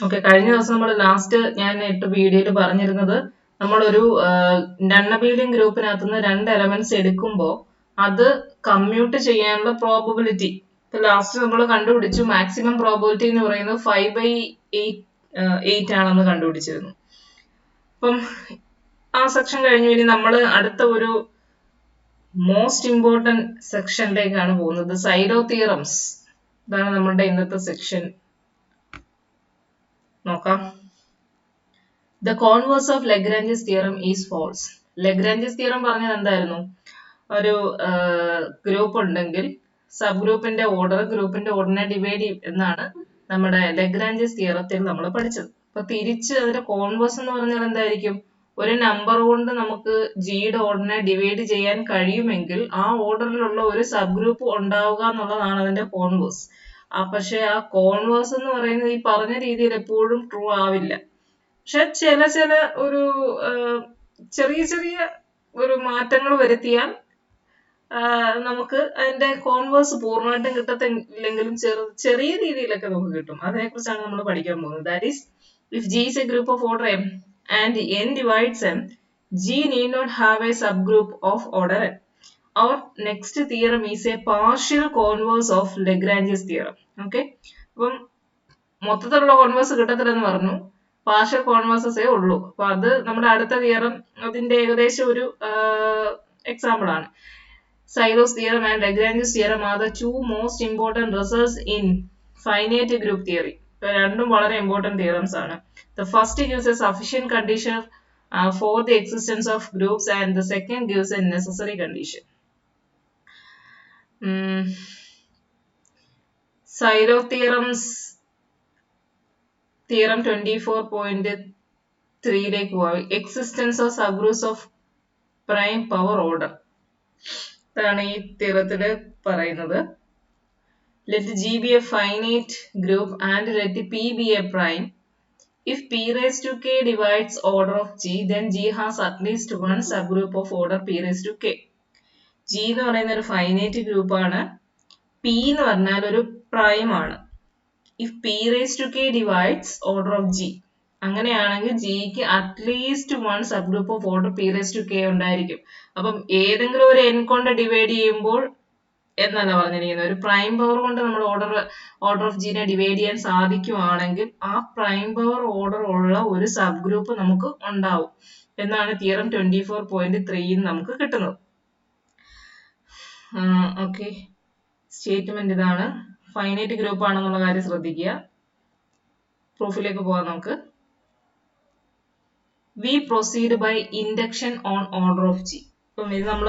Okay, കഴിഞ്ഞ ദിവസം നമ്മൾ ഞാൻ ഇട്ട വീഡിയോയിൽ പറഞ്ഞിരുന്നത് നമ്മളൊരു നൺ അബെലിയൻ ഗ്രൂപ്പിനകത്തുനിന്ന് 2 എലമെന്റ്സ് എടുക്കുമ്പോൾ അത് കമ്മ്യൂട്ട് ചെയ്യാനുള്ള പ്രോബബിലിറ്റി ഇപ്പൊ ലാസ്റ്റ് നമ്മൾ കണ്ടുപിടിച്ചു. മാക്സിമം പ്രോബബിലിറ്റി എന്ന് പറയുന്നത് 5/8 ആണെന്ന് കണ്ടുപിടിച്ചിരുന്നു. അപ്പം ആ സെക്ഷൻ കഴിഞ്ഞു. ഇനി നമ്മൾ അടുത്ത ഒരു മോസ്റ്റ് ഇമ്പോർട്ടന്റ് സെക്ഷനിലേക്കാണ് പോകുന്നത്, സൈലോ തിയറംസ്. ഇതാണ് നമ്മളുടെ ഇന്നത്തെ സെക്ഷൻ. നോക്കാം. The converse of Lagrange's theorem is false. Lagrange's theorem പറഞ്ഞത് എന്തായിരുന്നു? ഒരു ഗ്രൂപ്പ് ഉണ്ടെങ്കിൽ സബ് ഗ്രൂപ്പിന്റെ ഓർഡറിനെ ഡിവൈഡ് ചെയ്യും എന്നാണ് നമ്മുടെ ലഗ്രാഞ്ചസ് തിയറത്തിൽ നമ്മൾ പഠിച്ചത്. അപ്പൊ തിരിച്ച് അതിന്റെ കോൺവേഴ്സ് എന്ന് പറഞ്ഞാൽ എന്തായിരിക്കും? ഒരു നമ്പർ കൊണ്ട് നമുക്ക് ജിയുടെ ഓർഡറിനെ ഡിവൈഡ് ചെയ്യാൻ കഴിയുമെങ്കിൽ ആ ഓർഡറിലുള്ള ഒരു സബ് ഗ്രൂപ്പ് ഉണ്ടാവുക എന്നുള്ളതാണ് അതിന്റെ കോൺവേഴ്സ്. പക്ഷെ ആ കോൺവേഴ്സ് എന്ന് പറയുന്നത് ഈ പറഞ്ഞ രീതിയിൽ എപ്പോഴും ട്രൂ ആവില്ല. പക്ഷെ ചില ഒരു ചെറിയ ഒരു മാറ്റങ്ങൾ വരുത്തിയാൽ നമുക്ക് അതിന്റെ കോൺവേഴ്സ് പൂർണ്ണമായിട്ടും കിട്ടത്തില്ലെങ്കിലും ചെറിയ രീതിയിലൊക്കെ നമുക്ക് കിട്ടും. അതിനെക്കുറിച്ചാണ് നമ്മൾ പഠിക്കാൻ പോകുന്നത്. That is, if G is a group of order m and n divides m, G need not have a subgroup of order n. Our next theorem is a partial converse of Lagrange's theorem. Okay, അപ്പം മൊത്തത്തിലുള്ള converse കിട്ടത്തില്ലെന്ന് പറഞ്ഞു, partial കോൺവേഴ്സസേ ഉള്ളൂ. അപ്പൊ അത് നമ്മുടെ അടുത്ത theorem അതിന്റെ ഏകദേശം ഒരു എക്സാമ്പിൾ ആണ്. Seilo's theorem and Lagrange's theorem are the two most important results in finite group theory. രണ്ടും വളരെ ഇമ്പോർട്ടന്റ് തിയറംസ് ആണ്. The first gives a sufficient condition for the existence of groups and the second gives a necessary condition. Seilo theorems theorem 24.3 ലേക്ക് പോവാം. Existence of subgroups of prime power order. ഇതാണ് ഈ തിയറത്തിൽ പറയുന്നത്. Let G be a finite group and let P be a prime. If P raised to K divides order of G, then G has at least one subgroup of order P raised to K. G എന്ന് പറയുന്ന ഒരു finite group ആണ്. P എന്ന് പറഞ്ഞാൽ ഒരു prime ആണ്. If P raised to K divides order of G, അങ്ങനെയാണെങ്കിൽ ജിക്ക് at least one sub group of order P raised to K ഉണ്ടായിരിക്കും. അപ്പം ഏതെങ്കിലും ഒരു n കൊണ്ട് ഡിവൈഡ് ചെയ്യുമ്പോൾ എന്നല്ല പറഞ്ഞിരിക്കുന്നത്, ഒരു പ്രൈം പവർ കൊണ്ട് നമ്മൾ ഓർഡർ ഓഫ് ജിനെ ഡിവൈഡ് ചെയ്യാൻ സാധിക്കുവാണെങ്കിൽ ആ പ്രൈം പവർ ഓർഡർ ഉള്ള ഒരു സബ് ഗ്രൂപ്പ് നമുക്ക് ഉണ്ടാവും എന്നാണ് തിയറം 24.3 നമുക്ക് കിട്ടുന്നത്. ഓക്കെ, സ്റ്റേറ്റ്മെന്റ് ഇതാണ്. ഫൈനൈറ്റ് ഗ്രൂപ്പ് ആണെന്നുള്ള കാര്യം ശ്രദ്ധിക്കുക. പ്രൂഫിലേക്ക് പോവാം നമുക്ക്. We proceed by induction on order of G. അപ്പം ഇത് നമ്മൾ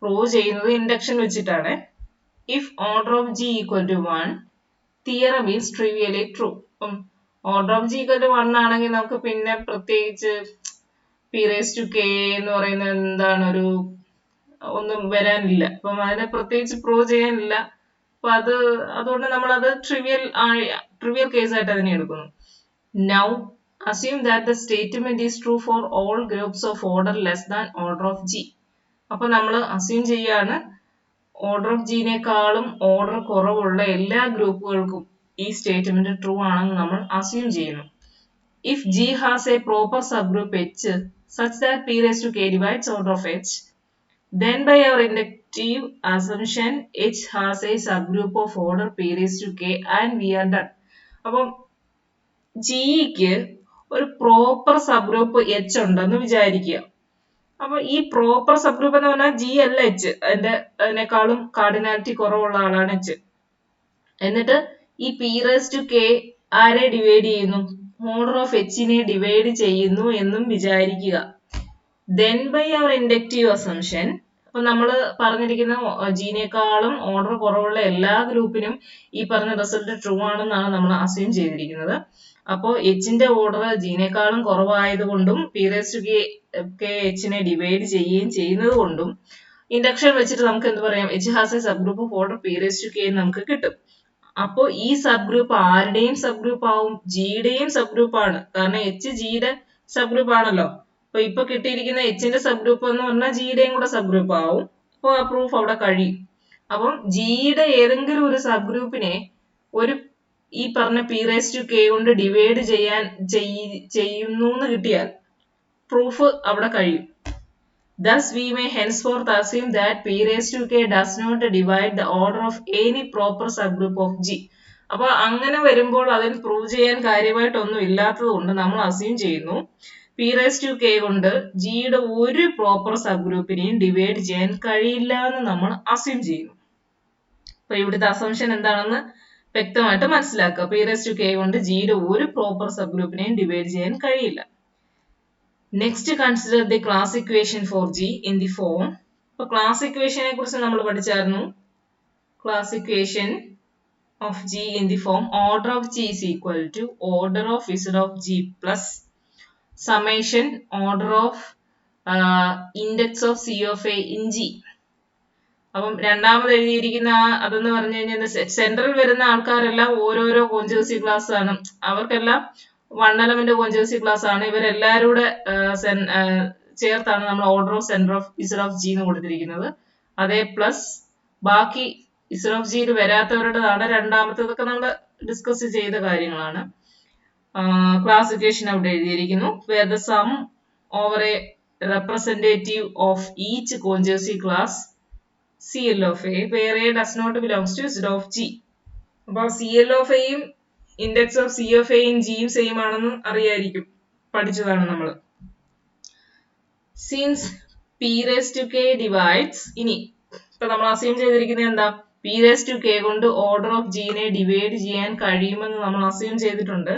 പ്രൂവ് ചെയ്യുന്നത് ഇൻഡക്ഷൻ വെച്ചിട്ടാണ്. If order of G equal to 1, theorem is trivially true. അപ്പം order of G equal to 1 ആണെങ്കിൽ നമുക്ക് പിന്നെ പ്രത്യേകിച്ച് P raised to K എന്ന് പറയുന്നത് എന്താണ്, ഒന്നും വരാനില്ല. അപ്പം അതിനെ പ്രത്യേകിച്ച് പ്രൂവ് ചെയ്യാനില്ല. അപ്പൊ അതുകൊണ്ട് നമ്മൾ അത് ട്രിവിയൽ കേസ് ആയിട്ട് അതിനെ എടുക്കുന്നു. Now assume that the statement is true for all groups of order less than order of G. അപ്പൊ നമ്മൾ അസ്യൂം ചെയ്യാണ് ഓർഡർ ഓഫ് ജിനേക്കാളും ഓർഡർ കുറവുള്ള എല്ലാ ഗ്രൂപ്പുകൾക്കും ഈ സ്റ്റേറ്റ്മെന്റ് ട്രൂ ആണെന്ന് നമ്മൾ അസ്യൂം ചെയ്യുന്നു. If G has a proper subgroup H such that P raised to K divides order of H, then by our inductive assumption H has a subgroup of order P raised to K and we are done. അപ്പം ജിക്ക് ഒരു proper sub group H ഉണ്ടെന്ന് വിചാരിക്കുക. അപ്പൊ ഈ proper sub group എന്ന് പറഞ്ഞാൽ G അല്ല എച്ച്, അതിനേക്കാളും കാർഡിനാലിറ്റി കുറവുള്ള ആളാണ് എച്ച്. എന്നിട്ട് ഈ P raised to K ആരെ ഡിവൈഡ് ചെയ്യുന്നു? ഓർഡർ ഓഫ് എച്ചിനെ ഡിവൈഡ് ചെയ്യുന്നു എന്നും വിചാരിക്കുക. Then by our inductive assumption, അപ്പൊ നമ്മൾ പറഞ്ഞിരിക്കുന്ന ജിനേക്കാളും ഓർഡർ കുറവുള്ള എല്ലാ ഗ്രൂപ്പിനും ഈ പറഞ്ഞ റിസൾട്ട് ട്രൂ ആണെന്നാണ് നമ്മൾ അസ്യൂം ചെയ്തിരിക്കുന്നത്. അപ്പോൾ എച്ചിന്റെ ഓർഡർ ജിനേക്കാളും കുറവായതുകൊണ്ടും P raised to K എച്ചിനെ ഡിവൈഡ് ചെയ്യുകയും ചെയ്യുന്നത് കൊണ്ടും ഇൻഡക്ഷൻ വെച്ചിട്ട് നമുക്ക് എന്ത് പറയാം, H has a sub group of order P raised to K എന്ന് നമുക്ക് കിട്ടും. അപ്പോ ഈ സബ് ഗ്രൂപ്പ് ആരുടെയും സബ് ഗ്രൂപ്പ് ആവും? ജിയുടെയും സബ് ഗ്രൂപ്പ് ആണ്. കാരണം എച്ച് ജിയുടെ സബ് ഗ്രൂപ്പ് ആണല്ലോ. അപ്പൊ ഇപ്പൊ കിട്ടിയിരിക്കുന്ന എച്ചിന്റെ സബ് ഗ്രൂപ്പ് എന്ന് പറഞ്ഞാൽ ജിയുടെയും കൂടെ സബ് ഗ്രൂപ്പ് ആവും. അപ്പൊ ആ പ്രൂഫ് അവിടെ കഴിയും. അപ്പം ജിയുടെ ഏതെങ്കിലും ഒരു സബ് ഗ്രൂപ്പിനെ ഒരു ഈ പറഞ്ഞ p raised to k കൊണ്ട് ഡിവൈഡ് ചെയ്യുന്നു എന്ന് കിട്ടിയാൽ പ്രൂഫ് അവിടെ കഴിയും. Thus we may henceforth assume that p raised to k does not divide the order of any proper subgroup of G. അപ്പോൾ അങ്ങനെ വരുമ്പോൾ അതിന് പ്രൂവ് ചെയ്യാൻ കാര്യമായിട്ടൊന്നും ഇല്ലാത്തത് കൊണ്ട് നമ്മൾ അസ്യൂം ചെയ്യുന്നു p raised to k കൊണ്ട് ജിയുടെ ഒരു പ്രോപ്പർ സബ് ഗ്രൂപ്പിനെയും ഡിവൈഡ് ചെയ്യാൻ കഴിയില്ല എന്ന് നമ്മൾ അസ്യൂം ചെയ്യുന്നു. അപ്പൊ ഇവിടുത്തെ അസംഷൻ എന്താണെന്ന് വ്യക്തമായിട്ട് മനസ്സിലാക്കുക. p raised to k കൊണ്ട് ജിയുടെ ഒരു പ്രോപ്പർ സബ് ഗ്രൂപ്പിനെയും ഡിവൈഡ് ചെയ്യാൻ കഴിയില്ല. Next, consider the class equation for G in the form. അപ്പോൾ class equation കുറിച്ച് നമ്മൾ പഠിച്ചായിരുന്നു. Class equation of G in the form order of G is equal to order of Z of G plus summation order of index of C of A in G. അപ്പം രണ്ടാമത് എഴുതിയിരിക്കുന്ന അതെന്ന് പറഞ്ഞു കഴിഞ്ഞാൽ central വരുന്ന ആൾക്കാരെല്ലാം ഓരോരോ കോഞ്ചുഗസി ക്ലാസ് ആണ്. അവർക്കെല്ലാം 1 element കോഞ്ചുഗസി ക്ലാസ് ആണ്. ഇവരെല്ലാവരും കൂടെ ചേർത്താണ് നമ്മൾ order of centre of Z of G എന്ന് കൊടുത്തിരിക്കുന്നത്. അതേ പ്ലസ് ബാക്കി Z of G വരാത്തവരുടേതാണ് രണ്ടാമത്തേതൊക്കെ നമ്മൾ ഡിസ്കസ് ചെയ്ത കാര്യങ്ങളാണ്. ക്ലാസ് ഇക്വേഷൻ അവിടെ എഴുതിയിരിക്കുന്നു. where the sum over a representative of each conjugacy class CL of A where A does not belongs to Z of G. അപ്പോൾ CL of A യും index of C of A യും G യും same ആണെന്ന് അറിയായിരിക്കും, പഠിച്ചതാണ് നമ്മൾ. Since p raised to k divides, ഇനി ഇപ്പൊ നമ്മൾ അസ്യൂം ചെയ്തിരിക്കുന്നത് എന്താ, p raised to k കൊണ്ട് ഓർഡർ ഓഫ് G നെ ഡിവൈഡ് ചെയ്യാൻ കഴിയുമെന്ന് നമ്മൾ അസ്യൂം ചെയ്തിട്ടുണ്ട്.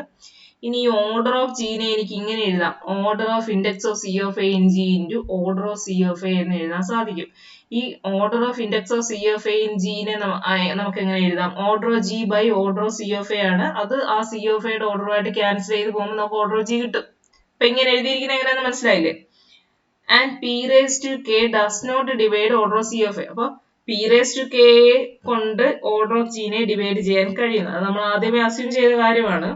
ഇനി ഈ ഓർഡർ ഓഫ് G നെ എനിക്ക് ഇങ്ങനെ എഴുതാം, order of index of C of A in G into order of C of A എന്ന് എഴുതാൻ സാധിക്കും. ഈ order of index of C of A in G നെ നമുക്ക് എങ്ങനെ എഴുതാം, order of G by order of C of A ആണ്. അത് ആ C of A യുടെ ഓർഡറുമായിട്ട് ക്യാൻസൽ ചെയ്ത് പോകുമ്പോൾ നമുക്ക് ഓർഡർ ഓഫ് G കിട്ടും. അപ്പൊ ഇങ്ങനെ എഴുതിയിരിക്കുന്നത് എങ്ങനെയാണെന്ന് മനസ്സിലായില്ലേ? And p raised to k does not divide order of C of A. അപ്പോൾ p raised to k കൊണ്ട് ഓർഡർ ഓഫ് G നെ ഡിവൈഡ് ചെയ്യാൻ കഴിയുന്നത് അത് നമ്മൾ ആദ്യമേ അസ്യൂം ചെയ്ത കാര്യമാണ്.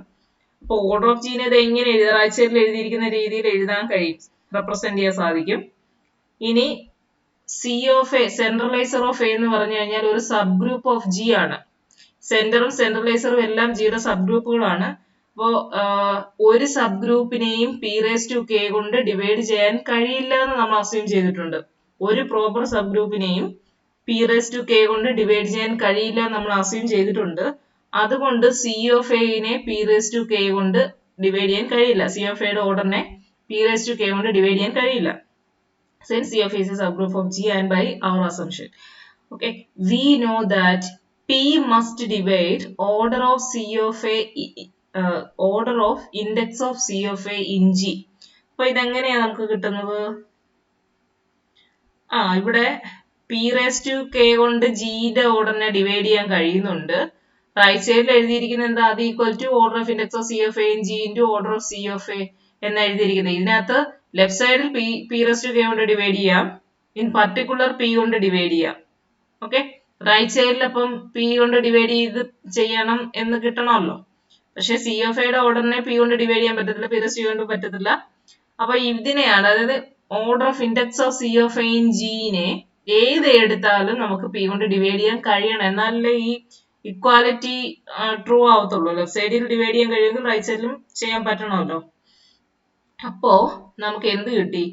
അപ്പോൾ ഓർഡർ ഓഫ് G നെ ഇത് എങ്ങനെ എഴുതാം, റൈറ്റ് സൈഡിൽ എഴുതിയിരിക്കുന്ന രീതിയിൽ എഴുതാൻ കഴിയും, റെപ്രസെന്റ് ചെയ്യാൻ സാധിക്കും. ഇനി C of A centraliser of A എന്ന് പറഞ്ഞു കഴിഞ്ഞാൽ ഒരു സബ് ഗ്രൂപ്പ് ഓഫ് G ആണ്. സെന്ററും സെൻട്രലൈസറും എല്ലാം ജിയുടെ സബ് ഗ്രൂപ്പുകളാണ്. അപ്പോ ഒരു സബ് ഗ്രൂപ്പിനെയും p raised to k കൊണ്ട് ഡിവൈഡ് ചെയ്യാൻ കഴിയില്ല എന്ന് നമ്മൾ അസ്യൂം ചെയ്തിട്ടുണ്ട്. ഒരു പ്രോപ്പർ സബ് ഗ്രൂപ്പിനെയും p raised to k കൊണ്ട് ഡിവൈഡ് ചെയ്യാൻ കഴിയില്ല എന്ന് നമ്മൾ അസ്യൂം ചെയ്തിട്ടുണ്ട്. അതുകൊണ്ട് C of A നെ p raised to k കൊണ്ട് ഡിവൈഡ് ചെയ്യാൻ കഴിയില്ല. C of A യുടെ ഓർഡറിനെ p raised to k കൊണ്ട് ഡിവൈഡ് ചെയ്യാൻ കഴിയില്ല. Since C of A is a subgroup of G and by our assumption, okay, we know that P must divide order of C of A, order of index of C of A in G. അപ്പോൾ ഇതെങ്ങനെയാണ് നമുക്ക് കിട്ടുന്നത്? ഇവിടെ p raised to k കൊണ്ട് ജിയുടെ ഓർഡറിനെ divide ചെയ്യാൻ കഴിയുന്നുണ്ട്. Right സൈഡിൽ എഴുതിയിരിക്കുന്നത് എന്താ, അത് equal to order of index of C of A in G into order of C of A എന്ന് എഴുതിയിരിക്കുന്നത്. ഇതിനകത്ത് ലെഫ്റ്റ് സൈഡിൽ p raised to k കൊണ്ട് ഡിവൈഡ് ചെയ്യാം, ഇൻ പർട്ടിക്കുലർ p കൊണ്ട് ഡിവൈഡ് ചെയ്യാം. ഓക്കെ, റൈറ്റ് സൈഡിൽ അപ്പം p കൊണ്ട് ഡിവൈഡ് ചെയ്യണം എന്ന് കിട്ടണമല്ലോ. പക്ഷെ C of A യുടെ ഓർഡറിനെ p കൊണ്ട് ഡിവൈഡ് ചെയ്യാൻ പറ്റത്തില്ല, p raised to k കൊണ്ട് പറ്റത്തില്ല. അപ്പൊ ഇതിനെയാണ്, അതായത് order of index of C of A in G നെ ഏത് എടുത്താലും നമുക്ക് p കൊണ്ട് ഡിവൈഡ് ചെയ്യാൻ കഴിയണം, എന്നാലല്ലേ ഈ ഇക്വാലിറ്റി ട്രൂ ആവത്തുള്ളൂ. ലെഫ്റ്റ് സൈഡിൽ ഡിവൈഡ് ചെയ്യാൻ കഴിയുമെങ്കിൽ റൈറ്റ് സൈഡിലും ചെയ്യാൻ പറ്റണമല്ലോ. അപ്പോ നമുക്ക് എന്ത് കിട്ടി,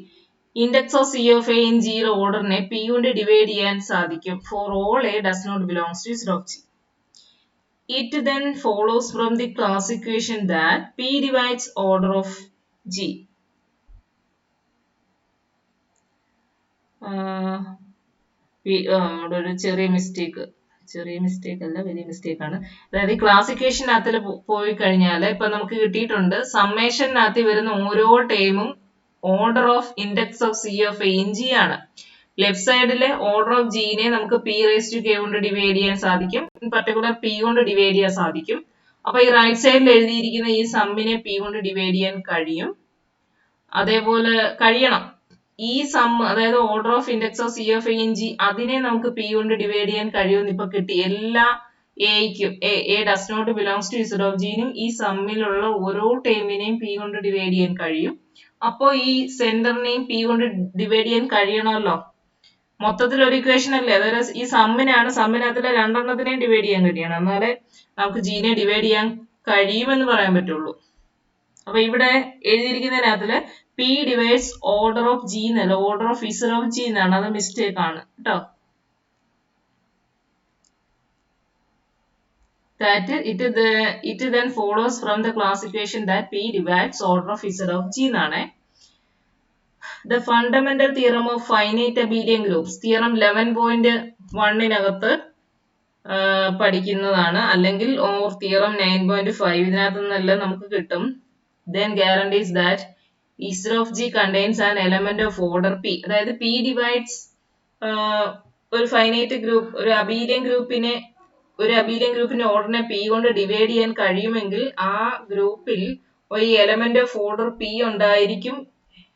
index of C of A in G യുടെ ഓർഡറിനെ p കൊണ്ട് ഡിവൈഡ് ചെയ്യാൻ സാധിക്കും for all A does not belongs to Z of G. It then follows from the class equation that p divides order of G. ഒരു ചെറിയ mistake അല്ല, വലിയ mistake ആണ്. അതായത് ക്ലാസ് ഇക്വേഷനകത്തിൽ പോയി കഴിഞ്ഞാൽ ഇപ്പൊ നമുക്ക് കിട്ടിയിട്ടുണ്ട്, സമ്മേഷനകത്ത് വരുന്ന ഓരോ ടേമും order of index of C of A in G ആണ്. ലെഫ്റ്റ് സൈഡിലെ ഓർഡർ ഓഫ് G നെ നമുക്ക് p raised to k കൊണ്ട് ഡിവൈഡ് ചെയ്യാൻ സാധിക്കും, ഇൻ പർട്ടിക്കുലർ p കൊണ്ട് ഡിവൈഡ് ചെയ്യാൻ സാധിക്കും. അപ്പൊ ഈ റൈറ്റ് സൈഡിൽ എഴുതിയിരിക്കുന്ന ഈ സമ്മിനെ p കൊണ്ട് ഡിവൈഡ് ചെയ്യാൻ കഴിയും. അതേപോലെ കഴിയണം ഈ സം, അതായത് order of index of C of A in G അതിനെ നമുക്ക് p കൊണ്ട് ഡിവൈഡ് ചെയ്യാൻ കഴിയുമെന്ന് ഇപ്പൊ കിട്ടി. എല്ലാ എയ്ക്കും A does not belongs to Z of G നും ഈ സമ്മിലുള്ള ഓരോ ടേമിനെയും p കൊണ്ട് ഡിവൈഡ് ചെയ്യാൻ കഴിയും. അപ്പോ ഈ സെന്ററിനെയും p കൊണ്ട് ഡിവൈഡ് ചെയ്യാൻ കഴിയണമല്ലോ. മൊത്തത്തിൽ ഒരു ഇക്വേഷൻ അല്ലേ, അതൊരു ഈ സമ്മിനകത്തിലെ രണ്ടെണ്ണത്തിനെയും ഡിവൈഡ് ചെയ്യാൻ കഴിയണം, എന്നാലേ നമുക്ക് ജീനെ ഡിവൈഡ് ചെയ്യാൻ കഴിയുമെന്ന് പറയാൻ പറ്റുള്ളൂ. അപ്പൊ ഇവിടെ എഴുതിയിരിക്കുന്നതിനകത്തില് P divides order of G എന്നല്ല, order of Z of G എന്നാണ്, അത് മിസ്റ്റേക്ക് ആണ് കേട്ടോ. That it then follows from the classification that P divides order of Z of G എന്നാണ്. The fundamental theorem of finite abelian groups, theorem 11.1-നകത്ത് പഠിക്കുന്നതാണ്, അല്ലെങ്കിൽ or theorem 9.5 ഇതിനകത്ത് നിന്നെല്ലാം നമുക്ക് കിട്ടും. Then guarantees that Z of G contains an element of order P. അതായത് P divides ഒരു finite group, ഒരു അബീലിയൻ ഗ്രൂപ്പിന്റെ ഓർഡറിനെ പി കൊണ്ട് ഡിവൈഡ് ചെയ്യാൻ കഴിയുമെങ്കിൽ ആ ഗ്രൂപ്പിൽ ഒരു എലമെന്റ് ഓഫ് ഓർഡർ പി ഉണ്ടായിരിക്കും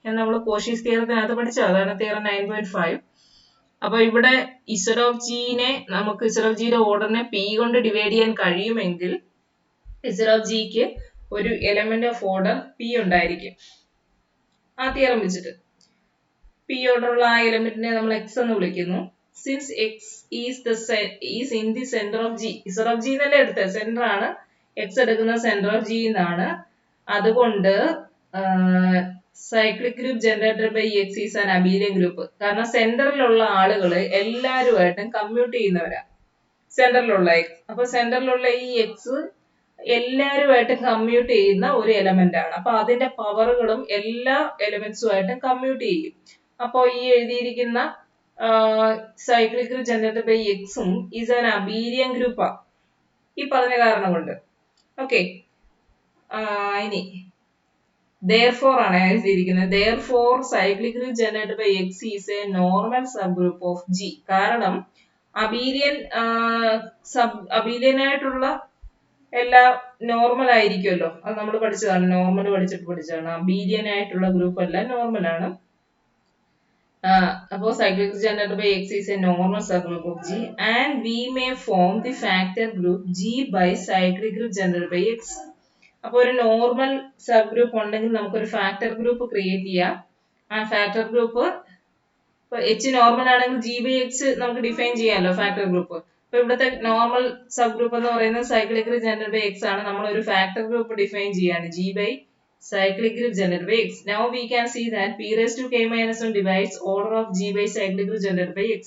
എന്ന് നമ്മൾ കോഷീസ് തിയറത്തിനകത്ത് പഠിച്ചു. അതാണ് തിയറം 9.5. അപ്പൊ ഇവിടെ ഇസഡ് ഓഫ് ജിനെ നമുക്ക് ഇസഡ് ഓഫ് ജിയുടെ ഓർഡറിനെ പി കൊണ്ട് ഡിവൈഡ് ചെയ്യാൻ കഴിയുമെങ്കിൽ ഇസഡ് ഓഫ് ജിക്ക് ഒരു എലമെന്റ് ഓഫ് ഓർഡർ പി ഉണ്ടായിരിക്കും. ആ തിയറം വെച്ചിട്ട് പി ഓർഡറുള്ള ആ എലമെന്റിനെ നമ്മൾ എക്സ് എന്ന് വിളിക്കുന്നു. Since x is in the center of G, Z of G എന്നല്ലേ എടുത്തത്, സെന്റർ ആണ്, x എടുക്കുന്ന സെന്റർ ഓഫ് G എന്നാണ്. അതുകൊണ്ട് cyclic group generated by x is an abelian group. കാരണം സെന്ററിലുള്ള ആളുകള് എല്ലാവരുമായിട്ടും കമ്മ്യൂട്ട് ചെയ്യുന്നവരാ, സെന്ററിലുള്ള എക്സ്. അപ്പൊ സെന്ററിലുള്ള ഈ എക്സ് എല്ലാവരുമായിട്ടും കമ്മ്യൂട്ട് ചെയ്യുന്ന ഒരു എലമെന്റ് ആണ്. അപ്പൊ അതിന്റെ പവറുകളും എല്ലാ എലമെന്റ്സുമായിട്ടും കമ്മ്യൂട്ട് ചെയ്യും. അപ്പൊ ഈ എഴുതിയിരിക്കുന്ന സൈക്ലിക് ഗ്രൂപ്പ് ജനറേറ്റഡ് ബൈ എക്സും ഈസ് ആൻ അബീലിയൻ ഗ്രൂപ്പാ, ഈ പറഞ്ഞ കാരണം കൊണ്ട്. ഓക്കെ, ഇനി therefore ആണ് എഴുതിയിരിക്കുന്നത്. therefore cyclic group generated by X is a normal subgroup of G. കാരണം അബീലിയൻ ആയിട്ടുള്ള എല്ലാം നോർമൽ ആയിരിക്കുമല്ലോ, അത് നമ്മൾ പഠിച്ചതാണ്, നോർമൽ പഠിച്ചതാണ്. അബീലിയൻ ആയിട്ടുള്ള ഗ്രൂപ്പ് എല്ലാം നോർമൽ ആണ്. അപ്പോൾ cyclic group generated by X is a normal subgroup of G and we may form the factor group G by cyclic group generated by X. അപ്പോൾ ഒരു നോർമൽ സബ് ഗ്രൂപ്പ് ഉണ്ടെങ്കിൽ നമുക്കൊരു factor group create ചെയ്യാം. ആ factor group ഇപ്പൊ H normal ആണെങ്കിൽ G by x നമുക്ക് define ചെയ്യാമല്ലോ ഫാക്ടർ ഗ്രൂപ്പ്. അപ്പൊ ഇവിടുത്തെ നോർമൽ സബ് ഗ്രൂപ്പ് എന്ന് പറയുന്നത് cyclic group generated by X ആണ്. നമ്മൾ ഒരു ഫാക്ടർ ഗ്രൂപ്പ് ഡിഫൈൻ ചെയ്യാണ്, G by cyclic group generated by X. Now we can see that P raised to K minus 1 divides order of G by cyclic group generated by X.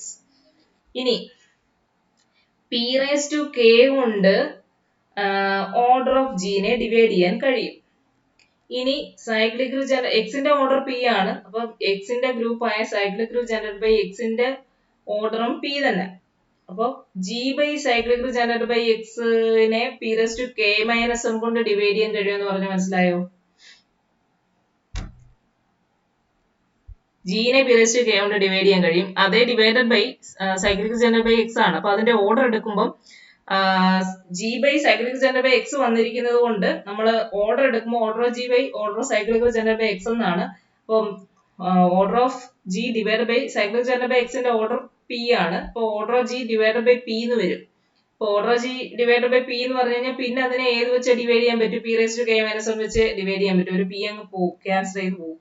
ഇനി P raised to K കൊണ്ട് order of ജിനെ divide ചെയ്യാൻ കഴിയും. ഇനി cyclic group എക്സിന്റെ order P ആണ്, അപ്പൊ എക്സിന്റെ group ആയ സൈക്ലിക് ഗ്രൂപ്പ് ജനറേറ്റഡ് ബൈ എക്സിന്റെ ഓർഡറും പി തന്നെ. അപ്പൊ G by cyclic group generated by എക്സിനെ P raised to K minus 1 കൊണ്ട് ഡിവൈഡ് ചെയ്യാൻ കഴിയുമെന്ന് പറഞ്ഞാൽ മനസ്സിലായോ? ജിനെ പി റേസ്ഡ് ടു കെ കൊണ്ട് ഡിവൈഡ് ചെയ്യാൻ കഴിയും. അതേ divided by cyclic group generated by X ആണ്. അപ്പൊ അതിന്റെ ഓർഡർ എടുക്കുമ്പോൾ G by cyclic generated by X വന്നിരിക്കുന്നത് കൊണ്ട് നമ്മൾ ഓർഡർ എടുക്കുമ്പോൾ order of G by order of cyclic generated by X എന്നാണ്. അപ്പം order of G divide by cyclic generated by എക്സിന്റെ ഓർഡർ പി ആണ്. അപ്പൊ order of G divide by P എന്ന് വരും. അപ്പൊ order of G divide by P എന്ന് പറഞ്ഞു കഴിഞ്ഞാൽ പിന്നെ അതിനെ ഏത് വെച്ച് ഡിവൈഡ് ചെയ്യാൻ പറ്റും? P raise to K minus 1 വെച്ച് ഡിവൈഡ് ചെയ്യാൻ പറ്റും. ഒരു പി അങ്ങ് പോകും, ക്യാൻസൽ ചെയ്ത് പോകും.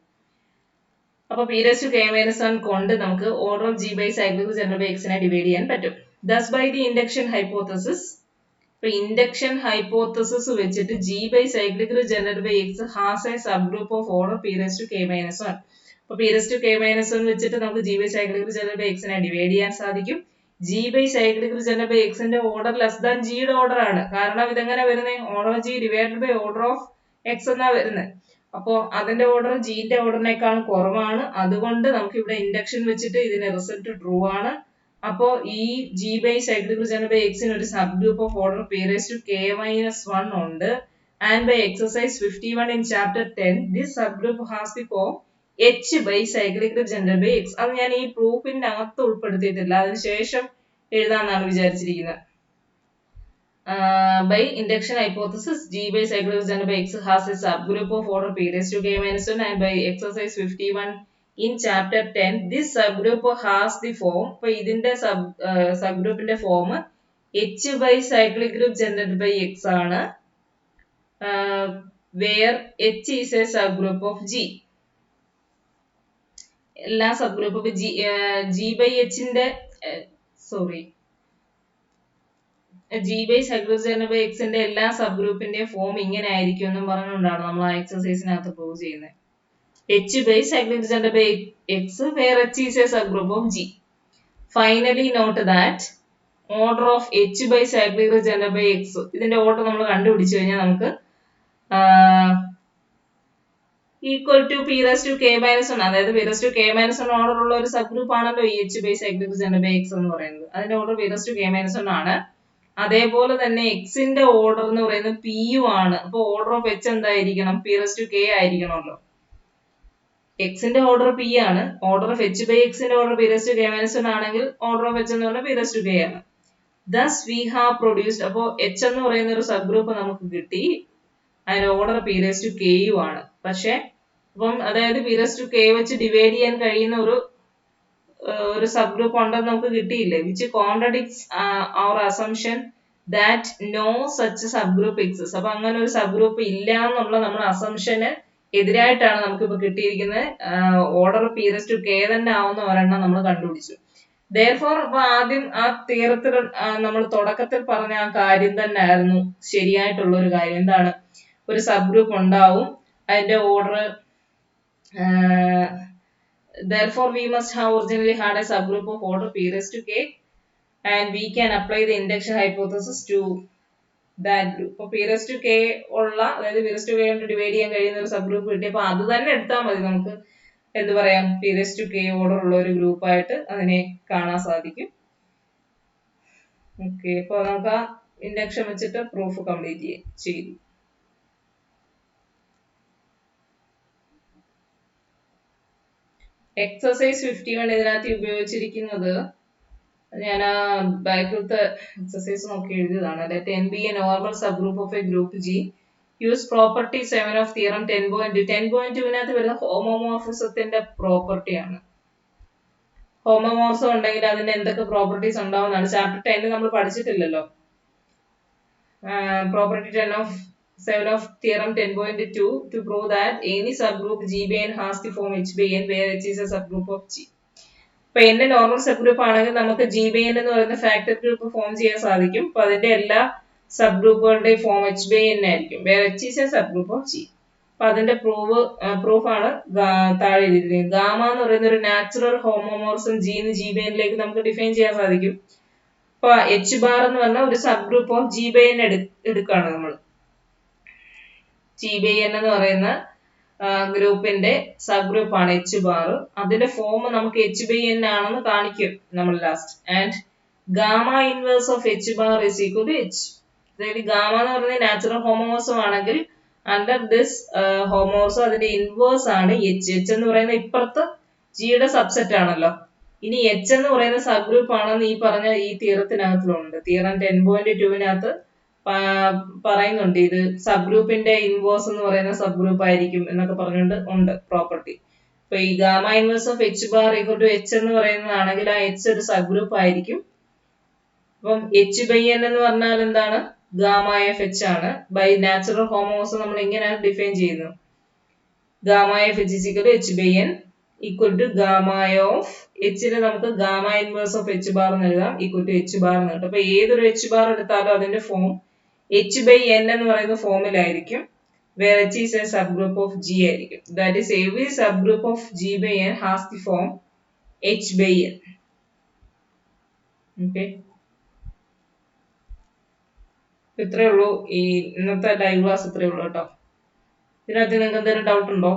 അപ്പൊ P raise to K minus 1 കൊണ്ട് നമുക്ക് order of G by cyclic generated by എക്സിനെ ഡിവൈഡ് ചെയ്യാൻ പറ്റും. Thus by the induction hypothesis, ഇപ്പൊ ഇൻഡക്ഷൻ ഹൈപ്പോത്തസിസ് വെച്ചിട്ട് G by cyclic group generated by X has a sub group of order P raise to K minus 1. അപ്പൊ P raise to K minus 1 വെച്ചിട്ട് നമുക്ക് G by cyclic group generated by എക്സിനെ divide ചെയ്യാൻ സാധിക്കും. G by cyclic group generated by എക്സിന്റെ order less than ജിയുടെ order ആണ്. കാരണം ഇതെങ്ങനെ വരുന്നത്? Order of G divided by order of x എന്നാ വരുന്നത്. അപ്പോ അതിന്റെ ഓർഡർ ജിന്റെ ഓർഡറിനേക്കാൾ കുറവാണ്. അതുകൊണ്ട് നമുക്ക് ഇവിടെ ഇൻഡക്ഷൻ വെച്ചിട്ട് ഇതിന്റെ റിസൾട്ട് ട്രൂ ആണ്. അപ്പോ ഈ G by cyclic group generated by എക്സിന് ഒരു sub group of order P raise to K minus 1 ഉണ്ട്. And by exercise 51 in chapter 10 this subgroup has the form H by cyclic group generated by X. അത് ഞാൻ ഈ പ്രൂഫിന്റെ അകത്ത് ഉൾപ്പെടുത്തിയിട്ടില്ല, അതിനുശേഷം എഴുതാന്നാണ് വിചാരിച്ചിരിക്കുന്നത്. By induction hypothesis, G by cyclic group generated by X has a subgroup of order P raised to K minus 1 and by exercise 51 in chapter 10 this subgroup has the form. ഇപ്പൊ ഇതിന്റെ സബ്ഗ്രൂപ്പിന്റെ form H by cyclic group generated by X ആണ്, where H is a subgroup of G. എല്ലാ subgroup ഇപ്പൊ G by എച്ചിന്റെ sorry G by സൈക്ലോജൻ by എക്സിന്റെ എല്ലാ sub ഗ്രൂപ്പിന്റെയും form ഇങ്ങനെ ആയിരിക്കും എന്നും പറഞ്ഞുകൊണ്ടാണ് നമ്മൾ ആ എക്സസൈസിനകത്ത് പ്രൂവ് ചെയ്യുന്നത്. എച്ച് ബൈ സൈക്ലോജൻ by X where H is a sub group of G. Finally note that order of H by സൈക്ലോജൻ ബൈ എക്സ് ഇതിന്റെ ഓർഡർ നമ്മൾ കണ്ടുപിടിച്ചു കഴിഞ്ഞാൽ നമുക്ക് equal to P raise to K minus 1, അതായത് P raise to K minus 1 order ഉള്ള ഒരു sub group ആണല്ലോ ഈ എച്ച് ബൈ സൈക്ലോജൻ ബൈ എക്സ് എന്ന് പറയുന്നത്. അതിന്റെ order P raise to K minus 1 ആണ്. അതേപോലെ തന്നെ എക്സിന്റെ ഓർഡർ എന്ന് പറയുന്നത് പി യു ആണ്. അപ്പൊ ഓർഡർ ഓഫ് എച്ച് എന്തായിരിക്കണം? പി റെസ് ടു കെ ആയിരിക്കണമല്ലോ. എക്സിന്റെ ഓർഡർ പി ആണ്. ഓർഡർ ഓഫ് എച്ച് ബൈ എക്സിന്റെ order P raise to K minus 1 ആണെങ്കിൽ ഓർഡർ ഓഫ് എച്ച് എന്ന് പറഞ്ഞാൽ പി റെസ് ടു കെ ആണ്. ദസ് വി ഹാവ് പ്രൊഡ്യൂസ്ഡ്, അപ്പോ എച്ച് എന്ന് പറയുന്ന ഒരു സബ് ഗ്രൂപ്പ് നമുക്ക് കിട്ടി. അതിന്റെ order P raise to K U ആണ്. പക്ഷെ അപ്പം അതായത് പി റെസ് ടു കെ വെച്ച് ഡിവൈഡ് ചെയ്യാൻ കഴിയുന്ന ഒരു സബ് ഗ്രൂപ്പ് ഉണ്ടെന്ന് നമുക്ക് കിട്ടിയില്ലേ, which contradicts our assumption that no such sub group exist. അപ്പൊ അങ്ങനെ ഒരു സബ് ഗ്രൂപ്പ് ഇല്ല എന്നുള്ള നമ്മുടെ അസംഷന് എതിരായിട്ടാണ് നമുക്കിപ്പോ കിട്ടിയിരിക്കുന്നത്. Order P raise to K തന്നെ ആവുന്ന ഒരെണ്ണം നമ്മൾ കണ്ടുപിടിച്ചു. Therefore, അപ്പൊ ആദ്യം ആ തിയറത്തിൽ നമ്മൾ തുടക്കത്തിൽ പറഞ്ഞ ആ കാര്യം തന്നെ ആയിരുന്നു ശരിയായിട്ടുള്ള ഒരു കാര്യം. എന്താണ്? ഒരു സബ് ഗ്രൂപ്പ് ഉണ്ടാവും, അതിന്റെ order therefore we must have originally had a subgroup of order p raised to k and we can apply the induction hypothesis to that group. അപ്പോൾ p raised to k ഉള്ള, അതായത് p raised to k കൊണ്ട് divide ചെയ്യാൻ കഴിയുന്ന ഒരു sub group കിട്ടിയപ്പോൾ അത് തന്നെ എടുത്താൽ മതി, നമുക്ക് എന്ത് പറയാം, p raised to k order ഉള്ള ഒരു ഗ്രൂപ്പ് ആയിട്ട് അതിനെ കാണാൻ സാധിക്കും. ഓക്കെ, അപ്പോൾ നമുക്ക് ആ ഇൻഡക്ഷൻ വെച്ചിട്ട് പ്രൂഫ് കംപ്ലീറ്റ് ചെയ്തു. എക്സസൈസ് 51 ഇതിനകത്ത് ഉപയോഗിച്ചിരിക്കുന്നത് ഞാൻ ആ ബാക്കിലത്തെ എക്സസൈസ് നോക്കി എഴുതിയതാണ്. Let n be a normal subgroup of a group G. Use property 7 of theorem 10.2. 10.2 വരുന്ന ഹോമോമോർഫിസത്തിന്റെ പ്രോപ്പർട്ടി ആണ്. ഹോമോമോർഫിസം ഉണ്ടെങ്കിൽ അതിന്റെ എന്തൊക്കെ പ്രോപ്പർട്ടീസ് ഉണ്ടാവുന്നതാണ്. ചാപ്റ്റർ 10 നമ്മൾ പഠിച്ചിട്ടില്ലല്ലോ. Property 7 of theorem 10.2 to prove that any subgroup G by N has the form H by N where H is a subgroup of G. ഇപ്പൊ n നോർമൽ സബ് ഗ്രൂപ്പ് ആണെങ്കിൽ നമുക്ക് G by N എന്ന് പറയുന്ന factor group form ചെയ്യാൻ സാധിക്കും. അപ്പൊ അതിന്റെ എല്ലാ സബ് ഗ്രൂപ്പുകളുടെയും ഫോം H by N ആയിരിക്കും, where H is a subgroup of G. അപ്പൊ അതിന്റെ പ്രൂഫാണ് താഴെ എഴുതിയിരിക്കുന്നത്. ഗാമ എന്ന് പറയുന്ന ഒരു നാച്ചുറൽ ഹോമോമോർഫിസം G ന്ന് G by N ലേക്ക് നമുക്ക് ഡിഫൈൻ ചെയ്യാൻ സാധിക്കും. അപ്പൊ H ബാർ എന്ന് പറഞ്ഞ ഒരു sub group of G by N എടുക്കുകയാണ് നമ്മൾ. G by N എന്ന് പറയുന്ന ഗ്രൂപ്പിന്റെ സബ് ഗ്രൂപ്പ് ആണ് H ബാർ. അതിന്റെ ഫോം നമുക്ക് H by N ആണെന്ന് കാണിക്കും നമ്മൾ last. And gamma inverse of H bar is equal to H. അതായത് ഗാമ എന്ന് പറയുന്നത് നാച്ചുറൽ ഹോമോമോർഫിസം ആണെങ്കിൽ അണ്ടർ ദിസ് ഹോമോമോർഫിസം അതിന്റെ ഇൻവേഴ്സ് ആണ് H. H എന്ന് പറയുന്നത് ഇപ്പുറത്ത് ജിയുടെ സബ്സെറ്റ് ആണല്ലോ. ഇനി H എന്ന് പറയുന്ന സബ് ഗ്രൂപ്പ് ആണെന്ന് ഈ പറഞ്ഞ ഈ തിയറത്തിനകത്തുണ്ട്. തിയറം 10.2 പറയുന്നുണ്ട് ഇത് സബ് ഗ്രൂപ്പിന്റെ ഇൻവേഴ്സ് എന്ന് പറയുന്ന സബ് ഗ്രൂപ്പ് ആയിരിക്കും എന്നൊക്കെ പറഞ്ഞുകൊണ്ട് ഉണ്ട് പ്രോപ്പർട്ടി. അപ്പൊ ഈ gamma inverse of H bar equal to H എന്ന് പറയുന്നതാണെങ്കിൽ ആ H ഒരു സബ് ഗ്രൂപ്പ് ആയിരിക്കും. അപ്പം H by N എന്ന് പറഞ്ഞാൽ എന്താണ്? ഗാമ എഫ് H ആണ്. ബൈ നാച്ചുറൽ ഹോമോമോർഫിസം നമ്മൾ ഇങ്ങനെയാണ് ഡിഫൈൻ ചെയ്യുന്നത്. Gamma F H is equal to H by N equal to gamma of H നെ നമുക്ക് gamma inverse of H bar എന്ന് എഴുതാം, ഈക്വൽ ടു H ബാർ എന്ന് കിട്ടും. അപ്പൊ ഏതൊരു H ബാർ എടുത്താലും അതിന്റെ ഫോം H by N എന്ന് പറയുന്ന ഫോമിലായിരിക്കും, where H is a subgroup of G ആയിരിക്കും. That is, every subgroup of G by N has the form H by N. Okay. ഇത്രയേ ഉള്ളൂ ഈ ഇന്നത്തെ ലൈവ് ക്ലാസ്. ഇത്രയേ ഉള്ളൂ കേട്ടോ. ഇതിനകത്ത് നിങ്ങൾക്ക് എന്തെങ്കിലും ഡൗട്ട് ഉണ്ടോ?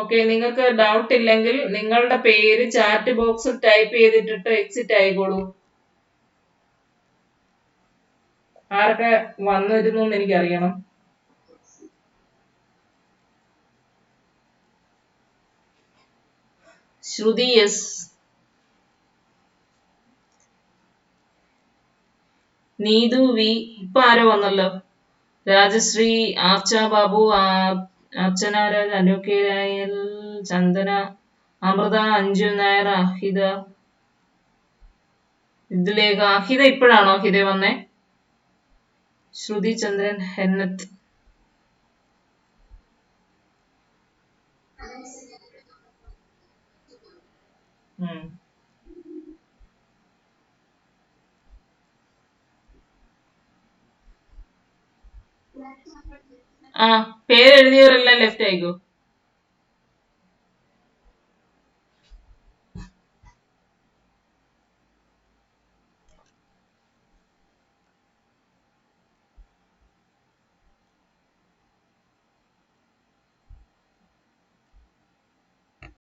ഓക്കെ, നിങ്ങൾക്ക് ഡൗട്ട് ഇല്ലെങ്കിൽ നിങ്ങളുടെ പേര് ചാറ്റ് ബോക്സിൽ ടൈപ്പ് ചെയ്തിട്ടിട്ട് എക്സിറ്റ് ആയിക്കോളൂ. ആരൊക്കെ വന്നിരുന്നു എന്ന് എനിക്കറിയണം. ശ്രുതി എസ്, നീതു വി, ഇപ്പൊ ആരോ വന്നല്ലോ. രാജശ്രീ, ആർച്ച ബാബു, അർച്ചന രാജ്, അനു കെ രായൽ, ചന്ദന, അമൃത, അഞ്ജു നായർ, അഹിത. ഇതിലേക്ക് അഹിത ഇപ്പോഴാണോ അഹിത വന്നേ? ശ്രുതി ചന്ദ്രൻ, ഹെന്നത്ത്. ആ പേര് എഴുതിയവരെല്ലാം ലെഫ്റ്റ് ആയിക്കോ.